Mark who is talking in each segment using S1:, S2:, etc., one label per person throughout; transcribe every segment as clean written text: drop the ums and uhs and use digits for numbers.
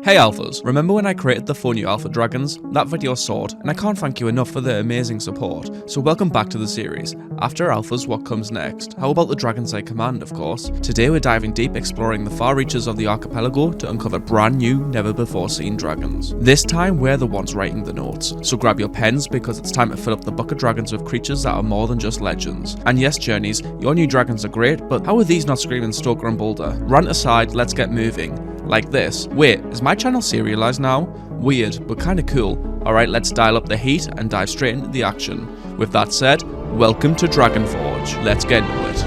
S1: Hey Alphas, remember when I created the 4 new Alpha Dragons? That video soared, and I can't thank you enough for the amazing support, so welcome back to the series. After Alphas, what comes next? How about the dragons I command, of course? Today we're diving deep, exploring the far reaches of the archipelago to uncover brand new, never before seen dragons. This time we're the ones writing the notes, so grab your pens because it's time to fill up the book of dragons with creatures that are more than just legends. And yes, Journeys, your new dragons are great, but how are these not screaming Stoker and Boulder? Rant aside, let's get moving. Like this. Wait, is my channel serialized now? Weird, but kinda cool. Alright, let's dial up the heat and dive straight into the action. With that said, welcome to Dragonforge. Let's get into it.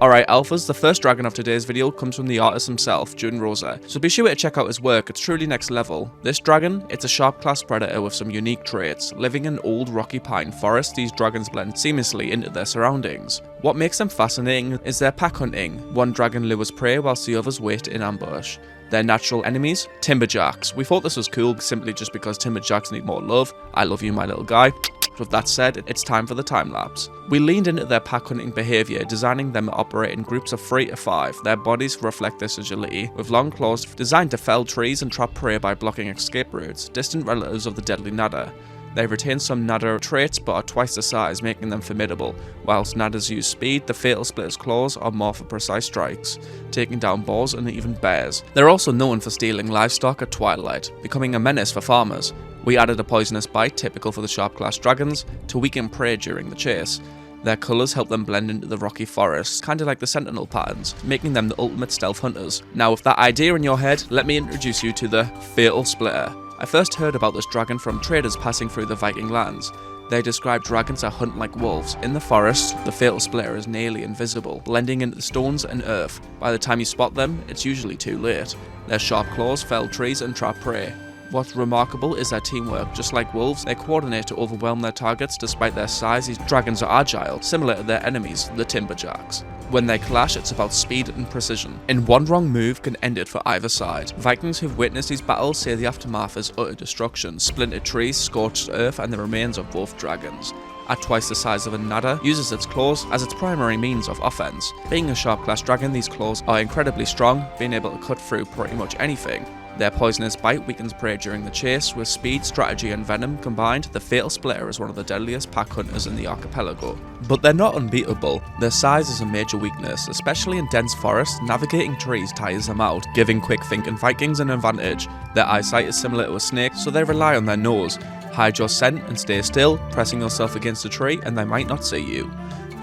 S1: Alright Alphas, the first dragon of today's video comes from the artist himself, JUNROSSA, so be sure to check out his work, it's truly next level. This dragon, it's a sharp class predator with some unique traits. Living in old rocky pine forests, these dragons blend seamlessly into their surroundings. What makes them fascinating is their pack hunting. One dragon lures prey whilst the others wait in ambush. Their natural enemies? Timberjacks. We thought this was cool simply just because timberjacks need more love. I love you, my little guy. With that said, it's time for the time lapse. We leaned into their pack hunting behaviour, designing them to operate in groups of 3 to 5. Their bodies reflect this agility, with long claws designed to fell trees and trap prey by blocking escape routes, distant relatives of the deadly nadder. They retain some nadder traits but are twice the size, making them formidable. Whilst nadders use speed, the fatal splitter's claws are more for precise strikes, taking down boars and even bears. They're also known for stealing livestock at twilight, becoming a menace for farmers. We added a poisonous bite, typical for the sharp class dragons, to weaken prey during the chase. Their colours help them blend into the rocky forests, kinda like the sentinel patterns, making them the ultimate stealth hunters. Now with that idea in your head, let me introduce you to the fatal splitter. I first heard about this dragon from traders passing through the Viking lands. They describe dragons that hunt like wolves. In the forest, the fatal splitter is nearly invisible, blending into the stones and earth. By the time you spot them, it's usually too late. Their sharp claws fell trees and trap prey. What's remarkable is their teamwork. Just like wolves, they coordinate to overwhelm their targets. Despite their size, these dragons are agile, similar to their enemies, the timberjacks. When they clash, it's about speed and precision, and one wrong move can end it for either side. Vikings who've witnessed these battles say the aftermath is utter destruction, splintered trees, scorched earth, and the remains of both dragons. At twice the size of a nadder, uses its claws as its primary means of offense. Being a sharp class dragon, these claws are incredibly strong, being able to cut through pretty much anything. Their poisonous bite weakens prey during the chase. With speed, strategy and venom combined, the fatal splitter is one of the deadliest pack hunters in the archipelago. But they're not unbeatable. Their size is a major weakness, especially in dense forests. Navigating trees tires them out, giving quick thinking Vikings an advantage. Their eyesight is similar to a snake, so they rely on their nose. Hide your scent and stay still, pressing yourself against a tree and they might not see you.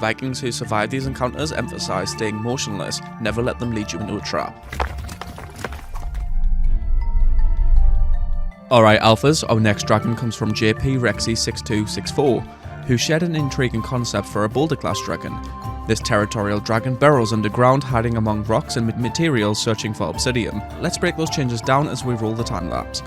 S1: Vikings who survive these encounters emphasize staying motionless, never let them lead you into a trap. Alright Alphas, our next dragon comes from JP-Rexy6264, who shared an intriguing concept for a Boulder Class dragon. This territorial dragon burrows underground, hiding among rocks and materials searching for obsidian. Let's break those changes down as we roll the time lapse.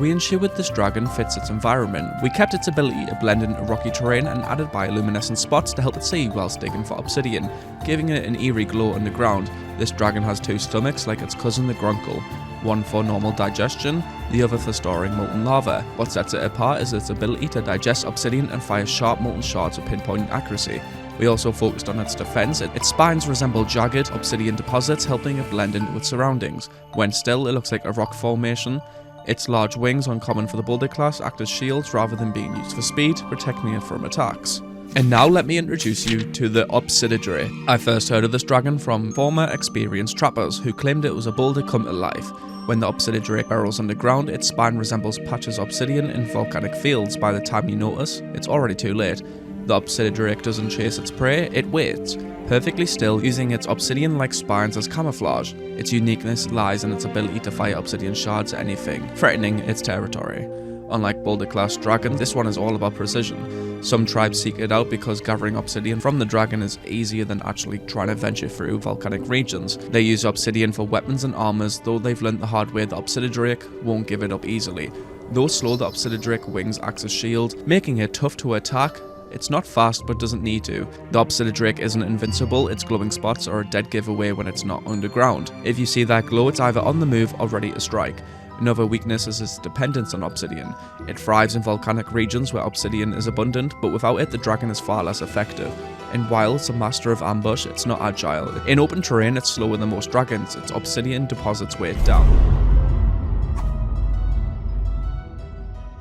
S1: We ensured this dragon fits its environment. We kept its ability to blend into rocky terrain and added bioluminescent spots to help it see whilst digging for obsidian, giving it an eerie glow underground. This dragon has 2 stomachs like its cousin the Grunkle, one for normal digestion, the other for storing molten lava. What sets it apart is its ability to digest obsidian and fire sharp molten shards with pinpoint accuracy. We also focused on its defense. Its spines resemble jagged obsidian deposits, helping it blend into its surroundings. When still, it looks like a rock formation. Its large wings, uncommon for the Boulder Class, act as shields rather than being used for speed, protecting it from attacks. And now let me introduce you to the Obsididrake. I first heard of this dragon from former experienced trappers who claimed it was a boulder come to life. When the Obsididrake burrows underground, its spine resembles patches of obsidian in volcanic fields. By the time you notice, it's already too late. The Obsididrake doesn't chase its prey, it waits, perfectly still, using its obsidian-like spines as camouflage. Its uniqueness lies in its ability to fire obsidian shards at anything, threatening its territory. Unlike Boulder Class dragons, this one is all about precision. Some tribes seek it out because gathering obsidian from the dragon is easier than actually trying to venture through volcanic regions. They use obsidian for weapons and armors, though they've learned the hard way the Obsididrake won't give it up easily. Though slow, the Obsididrake wings act as shield, making it tough to attack. It's not fast but doesn't need to. The Obsididrake isn't invincible, its glowing spots are a dead giveaway when it's not underground. If you see that glow, it's either on the move or ready to strike. Another weakness is its dependence on obsidian. It thrives in volcanic regions where obsidian is abundant, but without it the dragon is far less effective. and while it's a master of ambush, it's not agile. In open terrain, it's slower than most dragons. Its obsidian deposits weigh it down.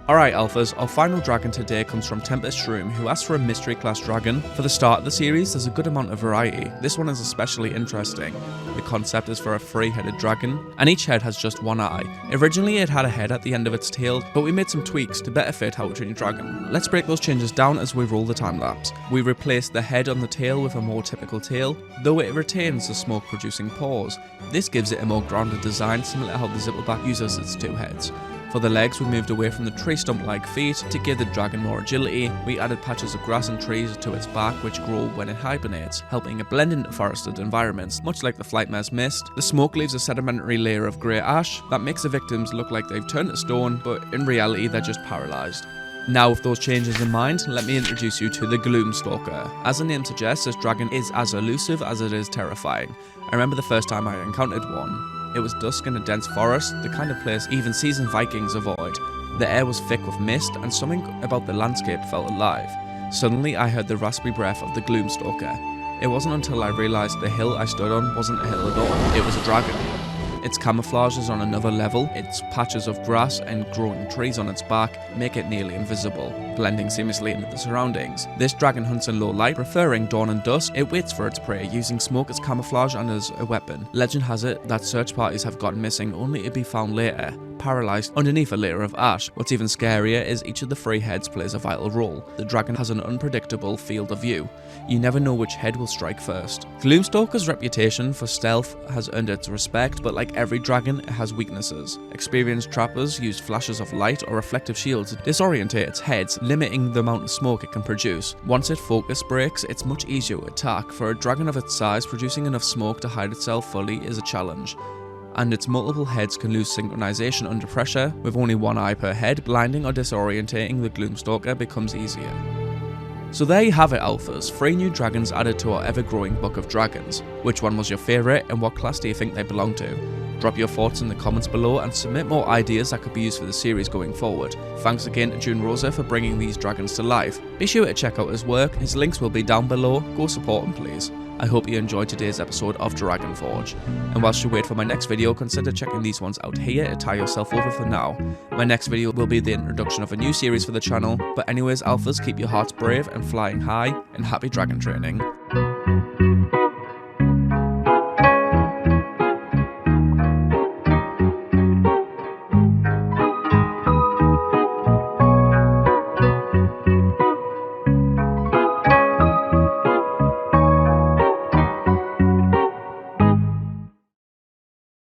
S1: Alright Alphas, our final dragon today comes from Tempest Shroom, who asked for a mystery class dragon. For the start of the series, there's a good amount of variety. This one is especially interesting. The concept is for a 3-headed dragon, and each head has just one eye. Originally it had a head at the end of its tail, but we made some tweaks to better fit how to train a dragon. Let's break those changes down as we roll the time lapse. We replaced the head on the tail with a more typical tail, though it retains the smoke producing paws. This gives it a more grounded design, similar to how the Zippleback uses its 2 heads. For the legs, we moved away from the tree stump-like feet to give the dragon more agility. We added patches of grass and trees to its back which grow when it hibernates, helping it blend into forested environments. Much like the Flightmare's mist, the smoke leaves a sedimentary layer of grey ash that makes the victims look like they've turned to stone, but in reality they're just paralysed. Now with those changes in mind, let me introduce you to the Gloomstalker. As the name suggests, this dragon is as elusive as it is terrifying. I remember the first time I encountered one. It was dusk in a dense forest, the kind of place even seasoned Vikings avoid. The air was thick with mist, and something about the landscape felt alive. Suddenly I heard the raspy breath of the Gloomstalker. It wasn't until I realised the hill I stood on wasn't a hill at all, it was a dragon. Its camouflage is on another level. Its patches of grass and growing trees on its back make it nearly invisible, blending seamlessly into the surroundings. This dragon hunts in low light, preferring dawn and dusk. It waits for its prey, using smoke as camouflage and as a weapon. Legend has it that search parties have gone missing only to be found later, paralysed underneath a layer of ash. What's even scarier is each of the 3 heads plays a vital role. The dragon has an unpredictable field of view. You never know which head will strike first. Gloomstalker's reputation for stealth has earned its respect, but like every dragon, it has weaknesses. Experienced trappers use flashes of light or reflective shields to disorientate its heads, limiting the amount of smoke it can produce. Once its focus breaks, it's much easier to attack. For a dragon of its size, producing enough smoke to hide itself fully is a challenge. And its multiple heads can lose synchronization under pressure. With only 1 eye per head, blinding or disorientating the Gloomstalker becomes easier. So there you have it Alphas, 3 new dragons added to our ever-growing book of dragons. Which one was your favourite and what class do you think they belong to? Drop your thoughts in the comments below and submit more ideas that could be used for the series going forward. Thanks again to JUNROSSA for bringing these dragons to life. Be sure to check out his work, his links will be down below, go support him please. I hope you enjoyed today's episode of Dragonforge. And whilst you wait for my next video, consider checking these ones out here to tie yourself over for now. My next video will be the introduction of a new series for the channel, but anyways Alphas, keep your hearts brave and flying high, and happy dragon training.